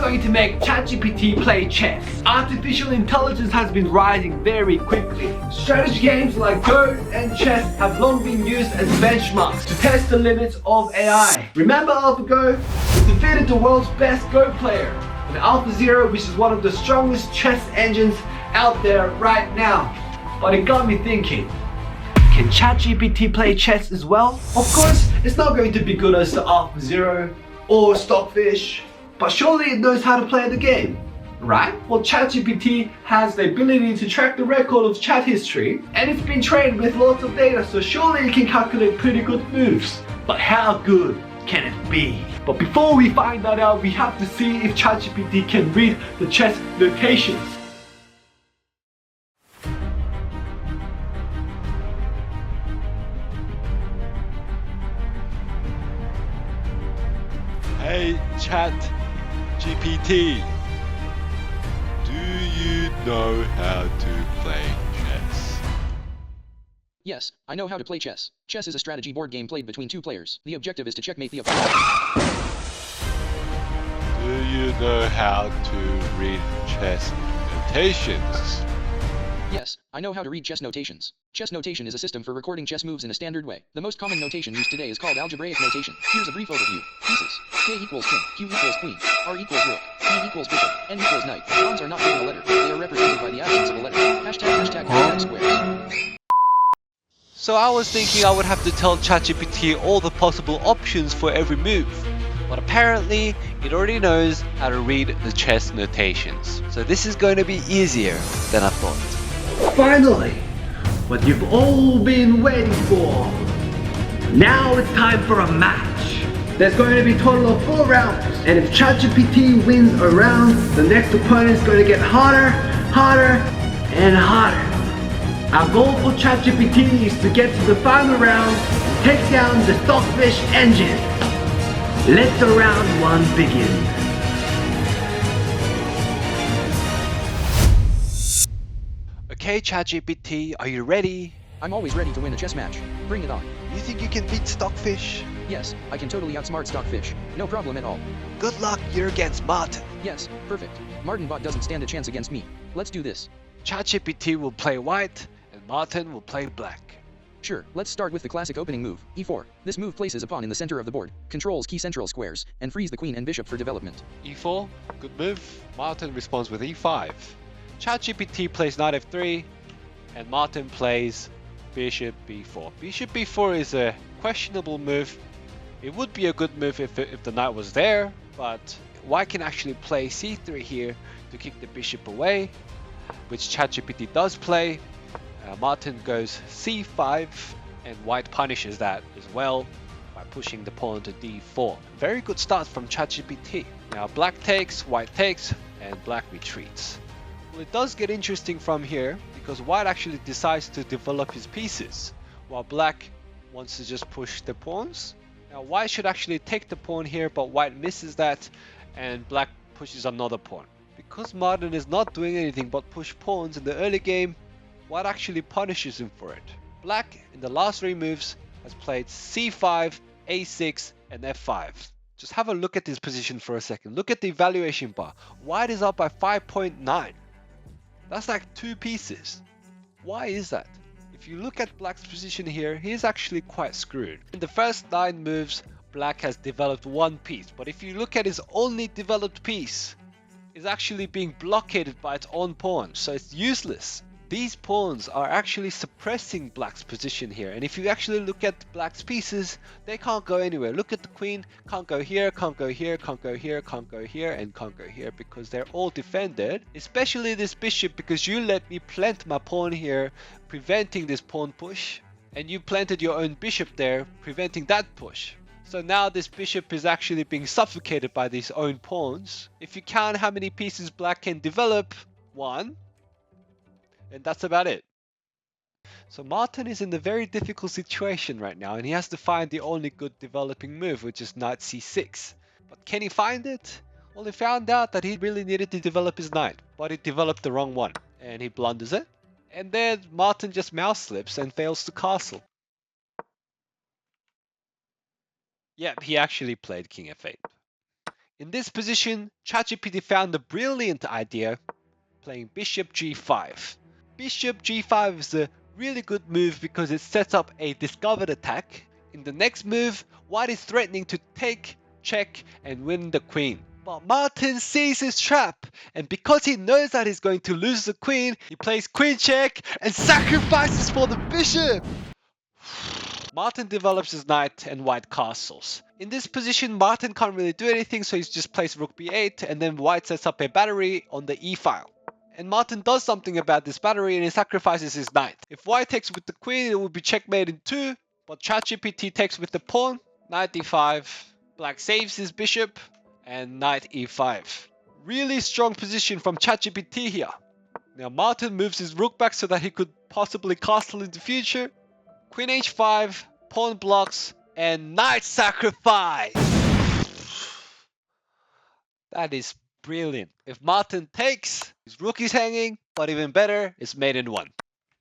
going to make ChatGPT play chess. Artificial intelligence has been rising very quickly. Strategy games like Go and chess have long been used as benchmarks to test the limits of AI. Remember AlphaGo? It defeated the world's best Go player in AlphaZero, which is one of the strongest chess engines out there right now. But it got me thinking, can ChatGPT play chess as well? Of course, it's not going to be good as the AlphaZero or Stockfish, but surely it knows how to play the game, right? Well, ChatGPT has the ability to track the record of chat history, and it's been trained with lots of data, so surely it can calculate pretty good moves. But how good can it be? But before we find that out, we have to see if ChatGPT can read the chess notations. Hey ChatGPT, do you know how to play chess? Yes, I know how to play chess. Chess is a strategy board game played between two players. The objective is to checkmate the opponent. Do you know how to read chess notations? Yes, I know how to read chess notations. Chess notation is a system for recording chess moves in a standard way. The most common notation used today is called algebraic notation. Here's a brief overview. Pieces. K equals king, Q equals queen, R equals rook, P equals bishop, N equals knight. Pawns are not given a letter. They are represented by the absence of a letter. Hashtag squares. So I was thinking I would have to tell ChatGPT all the possible options for every move. But apparently, it already knows how to read the chess notations. So this is going to be easier than I thought. Finally, what you've all been waiting for. Now it's time for a match. There's going to be a total of 4 rounds, and if ChatGPT wins a round, the next opponent is going to get harder, and harder. Our goal for ChatGPT is to get to the final round and take down the Stockfish engine. Let the round 1 begin. Okay ChatGPT, are you ready? I'm always ready to win a chess match. Bring it on. You think you can beat Stockfish? Yes, I can totally outsmart Stockfish. No problem at all. Good luck, you're against Martin. Yes, perfect. Martinbot doesn't stand a chance against me. Let's do this. ChatGPT will play white, and Martin will play black. Sure, let's start with the classic opening move, e4. This move places a pawn in the center of the board, controls key central squares, and frees the queen and bishop for development. e4, good move. Martin responds with e5. ChatGPT plays knight f3, and Martin plays bishop b4. Bishop b4 is a questionable move. It would be a good move if the knight was there, but white can actually play c3 here to kick the bishop away, which ChatGPT does play. Martin goes c5, and white punishes that as well by pushing the pawn to d4. Very good start from ChatGPT. Now black takes, white takes, and black retreats. Well, it does get interesting from here because white actually decides to develop his pieces, while black wants to just push the pawns. Now white should actually take the pawn here, but white misses that, and black pushes another pawn. Because Martin is not doing anything but push pawns in the early game, white actually punishes him for it. Black, in the last 3 moves, has played c5, a6, and f5. Just have a look at this position for a second. Look at the evaluation bar. White is up by 5.9. That's like 2 pieces. Why is that? If you look at black's position here, he's actually quite screwed. In the first 9 moves, black has developed 1 piece. But if you look at his only developed piece, it's actually being blockaded by its own pawn, so it's useless. These pawns are actually suppressing black's position here, and if you actually look at black's pieces, they can't go anywhere. Look at the queen, can't go here, can't go here, can't go here, can't go here, and can't go here because they're all defended. Especially this bishop, because you let me plant my pawn here, preventing this pawn push, and you planted your own bishop there, preventing that push. So now this bishop is actually being suffocated by these own pawns. If you count how many pieces black can develop, 1. And that's about it. So Martin is in a very difficult situation right now, and he has to find the only good developing move, which is knight c6. But can he find it? Well, he found out that he really needed to develop his knight, but he developed the wrong one, and he blunders it. And then Martin just mouse slips and fails to castle. Yep, he actually played king f8. In this position, ChatGPT found a brilliant idea, playing bishop g5. Bishop g5 is a really good move because it sets up a discovered attack. In the next move, white is threatening to take, check, and win the queen. But Martin sees his trap, and because he knows that he's going to lose the queen, he plays queen check and sacrifices for the bishop! Martin develops his knight and white castles. In this position, Martin can't really do anything, so he just plays rook b8, and then white sets up a battery on the e file. And Martin does something about this battery and he sacrifices his knight. If white takes with the queen, it will be checkmate in 2, but ChatGPT takes with the pawn, knight e5, black saves his bishop, and knight e5. Really strong position from ChatGPT here. Now Martin moves his rook back so that he could possibly castle in the future. Queen h5, pawn blocks, and knight sacrifice! That is brilliant. If Martin takes, his rook is hanging, but even better, it's mate in 1.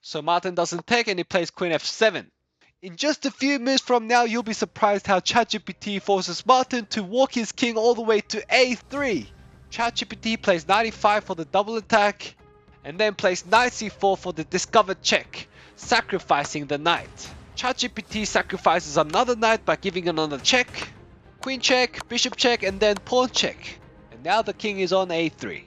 So Martin doesn't take and he plays queen f7. In just a few moves from now, you'll be surprised how ChatGPT forces Martin to walk his king all the way to a3. ChatGPT plays knight e5 for the double attack, and then plays knight c4 for the discovered check, sacrificing the knight. ChatGPT sacrifices another knight by giving another check, queen check, bishop check, and then pawn check. And now the king is on a3.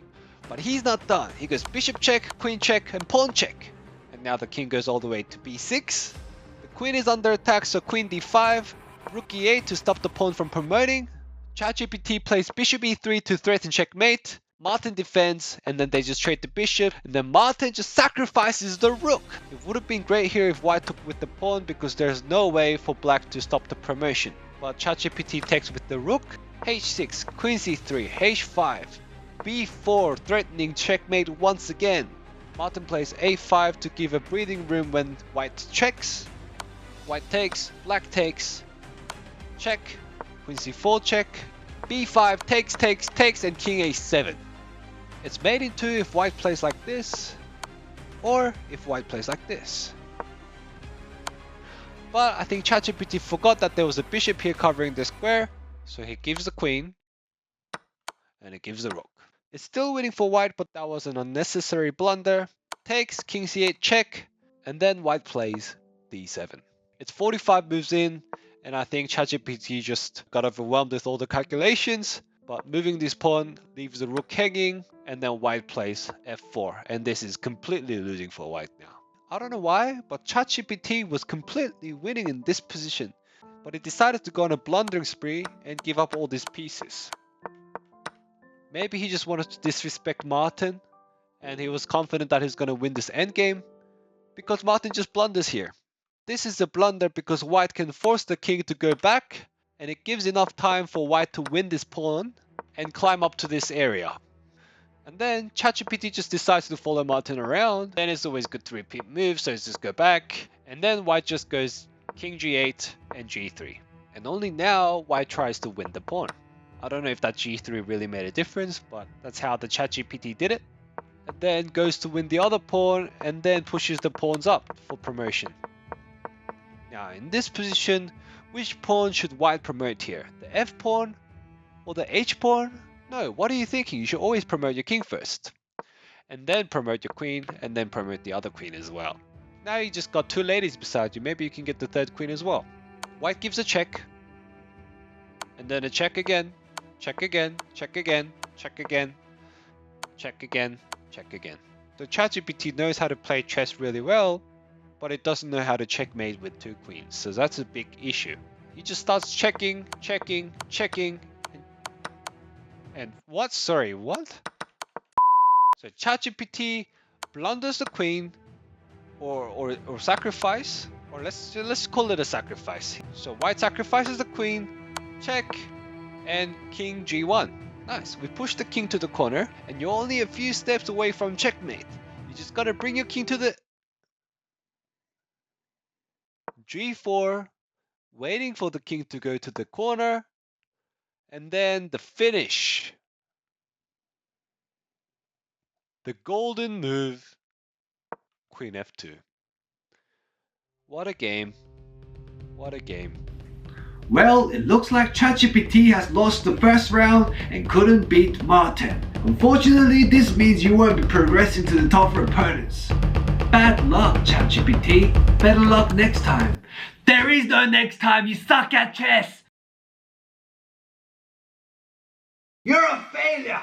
But he's not done. He goes bishop check, queen check, and pawn check. And now the king goes all the way to b6. The queen is under attack, so queen d5, rook e8 to stop the pawn from promoting. ChatGPT plays bishop e3 to threaten checkmate. Martin defends, and then they just trade the bishop, and then Martin just sacrifices the rook. It would have been great here if white took with the pawn because there's no way for black to stop the promotion. But ChatGPT takes with the rook, h6, queen c3, h5, b4, threatening checkmate once again. Martin plays a5 to give a breathing room when white checks. White takes, black takes, check, queen c4 check, b5 takes, and king a7. It's mate in 2 if white plays like this, or if white plays like this. But I think ChatGPT forgot that there was a bishop here covering the square, so he gives the queen, and he gives the rook. It's still winning for white, but that was an unnecessary blunder. Takes, king c8 check, and then white plays d7. It's 45 moves in, and I think ChatGPT just got overwhelmed with all the calculations. But moving this pawn leaves the rook hanging, and then white plays f4, and this is completely losing for white now. I don't know why, but ChatGPT was completely winning in this position, but it decided to go on a blundering spree and give up all these pieces. Maybe he just wanted to disrespect Martin, and he was confident that he's going to win this endgame, because Martin just blunders here. This is a blunder because white can force the king to go back, and it gives enough time for white to win this pawn and climb up to this area. And then ChatGPT just decides to follow Martin around. Then it's always good to repeat moves, so it's just go back. And then white just goes king g8 and g3. And only now white tries to win the pawn. I don't know if that g3 really made a difference, but that's how the ChatGPT did it. And then goes to win the other pawn and then pushes the pawns up for promotion. Now in this position, which pawn should white promote here? The f pawn or the h pawn? No, what are you thinking? You should always promote your king first. And then promote your queen, and then promote the other queen as well. Now you just got 2 ladies beside you, maybe you can get the 3rd queen as well. White gives a check. And then a check again. Check again, check again, check again, check again, check again. So ChatGPT knows how to play chess really well, but it doesn't know how to checkmate with 2 queens. So that's a big issue. He just starts checking, checking, checking, and what? Sorry, what? So ChatGPT blunders the queen, or sacrifice, or let's call it a sacrifice. So white sacrifices the queen, check, and king g1. Nice. We push the king to the corner, and you're only a few steps away from checkmate. You just gotta bring your king to the g4, waiting for the king to go to the corner, and then the finish. The golden move, queen f2. What a game. What a game. Well, it looks like ChatGPT has lost the first round and couldn't beat Martin. Unfortunately, this means you won't be progressing to the tougher opponents. Bad luck, ChatGPT. Better luck next time. There is no next time, you suck at chess! You're a failure!